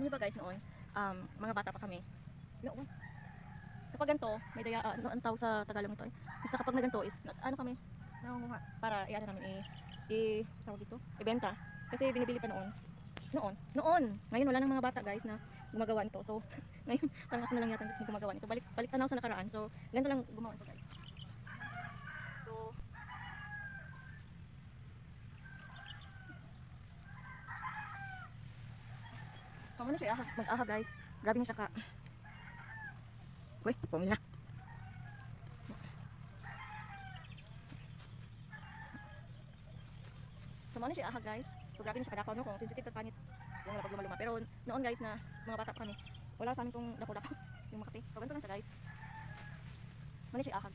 Alam niyo ba guys noon, mga bata pa kami. Noon. Kapag ganito, may daya, ano ang tawag sa Tagalog nito eh. Basta kapag na ganito is, ano kami, nangunguha para i-ano namin tawag dito, ibenta. Kasi binibili pa noon. Noon. Ngayon wala nang mga bata guys na gumagawa nito. So, ngayon parang ako na lang yata ang gumagawa nito. Balik tanaw sa nakaraan. So, ganito lang gumawa nito guys. So, sama na siya mag-aha guys. Grabe na siya ka. Uy, pumila. Sama na siya aha guys. So grabe na siya kadakaw no kung sensitive ka kanit yung pag lumaluma. Pero noon guys na mga bata pa kami, wala sa amin tong dako-dako yung Makati. So ganito lang siya guys. Mali siya ahag.